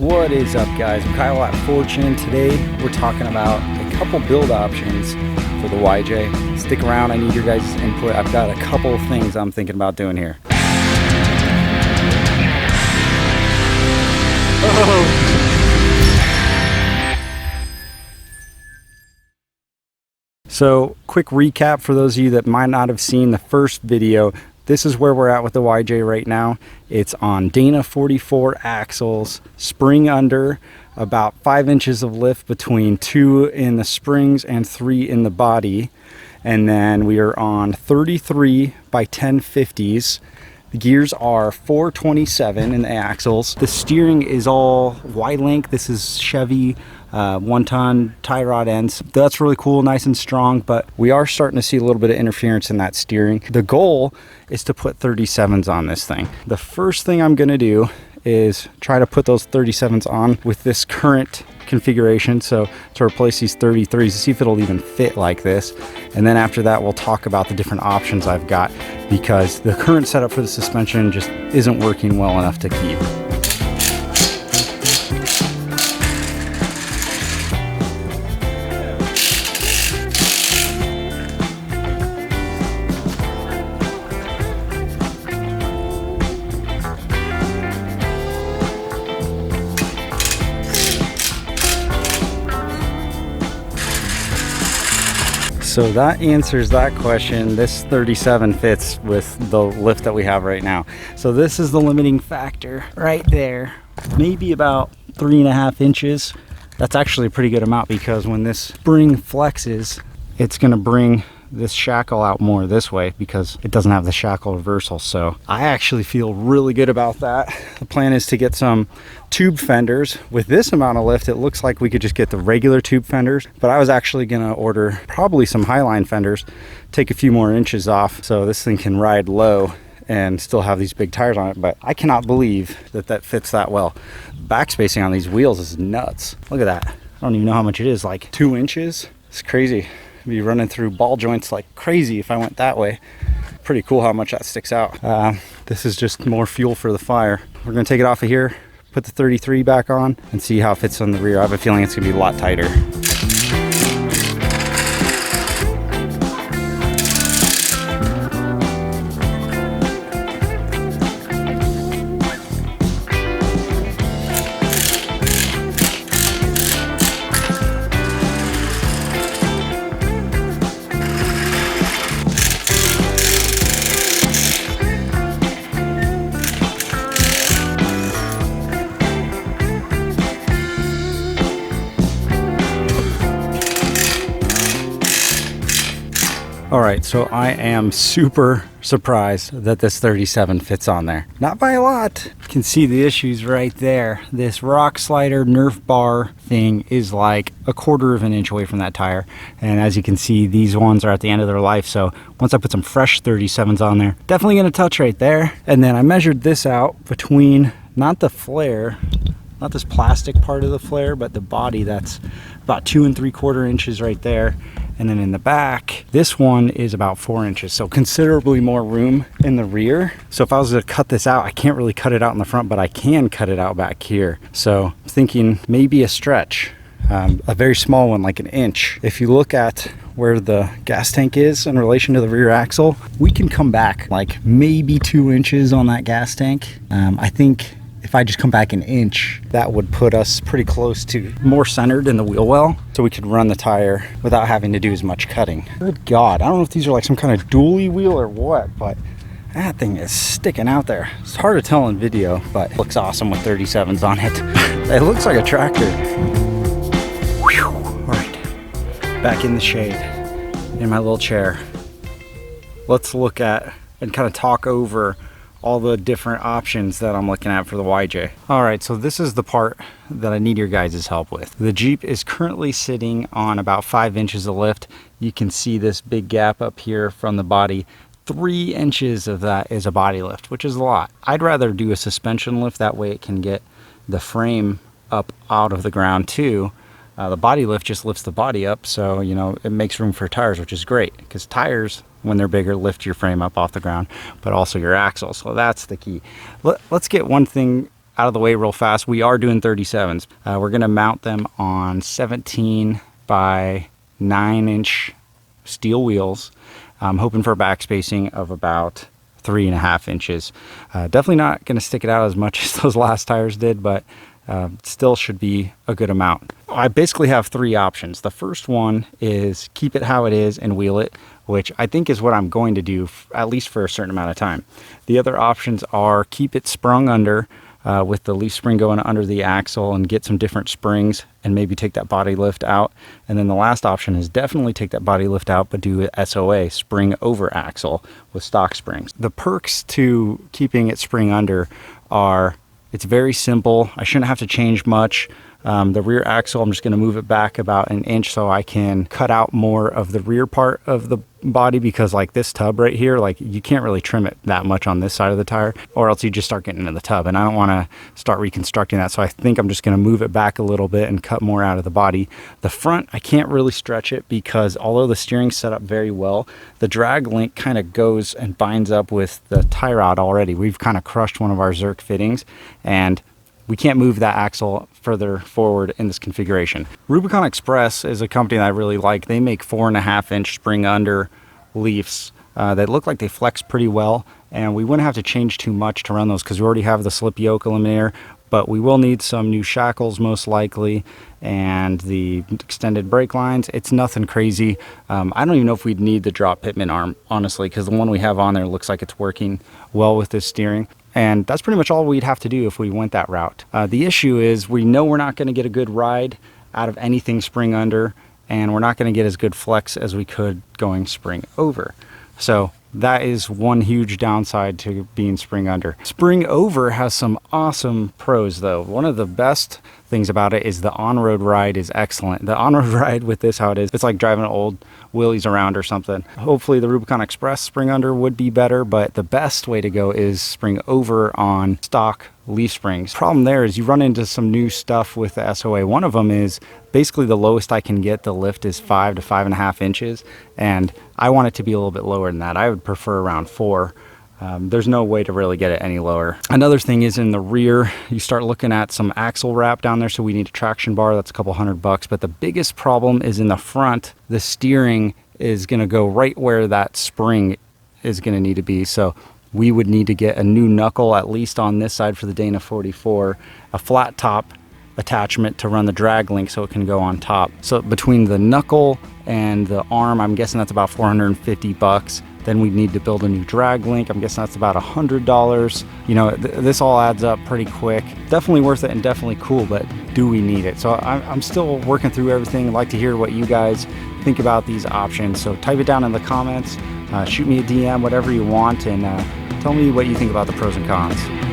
What is up, guys? I'm Kyle at Fortune. Today we're talking about a couple build options for the YJ. Stick around, I need your guys' input. I've got a couple of things I'm thinking about doing here. So, quick recap for those of you that might not have seen the first video. This is where we're at with the YJ right now. It's on Dana 44 axles, spring under, about 5 inches of lift between 2 in the springs and 3 in the body. And then we are on 33 by 1050s. The gears are 427 in the axles. The steering is all Y-Link. This is Chevy 1-ton tie rod ends. That's really cool, nice and strong, but we are starting to see a little bit of interference in that steering. The goal is to put 37s on this thing. The first thing I'm gonna do is try to put those 37s on with this current configuration, so to replace these 33s, see if it'll even fit like this. And then after that, we'll talk about the different options I've got, because the current setup for the suspension just isn't working well enough to keep. So that answers that question. This 37 fits with the lift that we have right now. So this is the limiting factor right there. Maybe about 3.5 inches. That's actually a pretty good amount, because when this spring flexes, it's gonna bring this shackle out more this way because it doesn't have the shackle reversal. So I actually feel really good about that. The plan is to get some tube fenders. With this amount of lift, it looks like we could just get the regular tube fenders, but I was actually gonna order probably some Highline fenders, take a few more inches off so this thing can ride low and still have these big tires on it. But I cannot believe that that fits that well. Back spacing on these wheels is nuts. Look at that. I don't even know how much it is, like 2 inches. It's crazy. I'd be running through ball joints like crazy if I went that way. Pretty cool how much that sticks out. This is just more fuel for the fire. We're gonna take it off of here, put the 33 back on, and see how it fits on the rear. I have a feeling it's gonna be a lot tighter. All right, so I am super surprised that this 37 fits on there. Not by a lot. You can see the issues right there. This rock slider Nerf bar thing is like 1/4 of an inch away from that tire. And as you can see, these ones are at the end of their life. So once I put some fresh 37s on there, definitely gonna touch right there. And then I measured this out between, not the flare, not this plastic part of the flare, but the body. That's about 2 3/4 inches right there. And then in the back, this one is about 4 inches. So considerably more room in the rear. So if I was to cut this out, I can't really cut it out in the front, but I can cut it out back here. So I'm thinking maybe a stretch, a very small one, like 1 inch. If you look at where the gas tank is in relation to the rear axle, we can come back like maybe 2 inches on that gas tank. I think if I just come back 1 inch, that would put us pretty close to more centered in the wheel well, so we could run the tire without having to do as much cutting. Good God, I don't know if these are like some kind of dually wheel or what, but that thing is sticking out there. It's hard to tell in video, but it looks awesome with 37s on it. It looks like a tractor. Whew. All right, back in the shade, in my little chair. Let's look at and kind of talk over all the different options that I'm looking at for the YJ. All right, so this is the part that I need your guys' help with. The Jeep is currently sitting on about 5 inches of lift. You can see this big gap up here from the body. 3 inches of that is a body lift, which is a lot. I'd rather do a suspension lift, that way it can get the frame up out of the ground too. The body lift just lifts the body up, so you know, it makes room for tires, which is great, because tires, when they're bigger, lift your frame up off the ground, but also your axle. So that's the key. Let's get one thing out of the way real fast, we are doing 37s. We're going to mount them on 17 by 9-inch steel wheels. I'm hoping for a back spacing of about 3.5 inches. Definitely not going to stick it out as much as those last tires did, but still should be a good amount. I basically have 3 options. The first one is keep it how it is and wheel it, which I think is what I'm going to do, at least for a certain amount of time. The other options are keep it sprung under with the leaf spring going under the axle and get some different springs and maybe take that body lift out. And then the last option is definitely take that body lift out, but do a SOA, spring over axle with stock springs. The perks to keeping it spring under are it's very simple. I shouldn't have to change much. The rear axle, I'm just going to move it back about 1 inch so I can cut out more of the rear part of the body, because like this tub right here, like you can't really trim it that much on this side of the tire, or else you just start getting into the tub, and I don't want to start reconstructing that. So I think I'm just going to move it back a little bit and cut more out of the body. The front, I can't really stretch it because although the steering's set up very well, the drag link kind of goes and binds up with the tie rod already. We've kind of crushed one of our Zerk fittings, and we can't move that axle further forward in this configuration. Rubicon Express is a company that I really like. They make 4.5-inch spring under leafs that look like they flex pretty well, and we wouldn't have to change too much to run those because we already have the slip yoke eliminator, but we will need some new shackles most likely and the extended brake lines. It's nothing crazy. I don't even know if we'd need the drop pitman arm, honestly, because the one we have on there looks like it's working well with this steering. And that's pretty much all we'd have to do if we went that route. The issue is we know we're not going to get a good ride out of anything spring under, and we're not going to get as good flex as we could going spring over. So that is one huge downside to being spring under. Spring over has some awesome pros though. One of the best things about it is the on-road ride is excellent. The on-road ride with this, how it is, it's like driving old wheelies around or something. Hopefully the Rubicon Express spring under would be better, but the best way to go is spring over on stock leaf springs. Problem there is you run into some new stuff with the SOA. One of them is basically the lowest I can get the lift is 5 to 5.5 inches, and I want it to be a little bit lower than that. I would prefer around 4. There's no way to really get it any lower. Another thing is in the rear, you start looking at some axle wrap down there, so we need a traction bar. That's a couple $100, but the biggest problem is in the front. The steering is going to go right where that spring is going to need to be, so we would need to get a new knuckle, at least on this side for the Dana 44, a flat top attachment to run the drag link so it can go on top. So between the knuckle and the arm, I'm guessing that's about $450. Then we need to build a new drag link. I'm guessing that's about $100. You know, this all adds up pretty quick. Definitely worth it and definitely cool, but do we need it? So I'm still working through everything. I'd like to hear what you guys think about these options. So type it down in the comments, shoot me a DM, whatever you want, and tell me what you think about the pros and cons.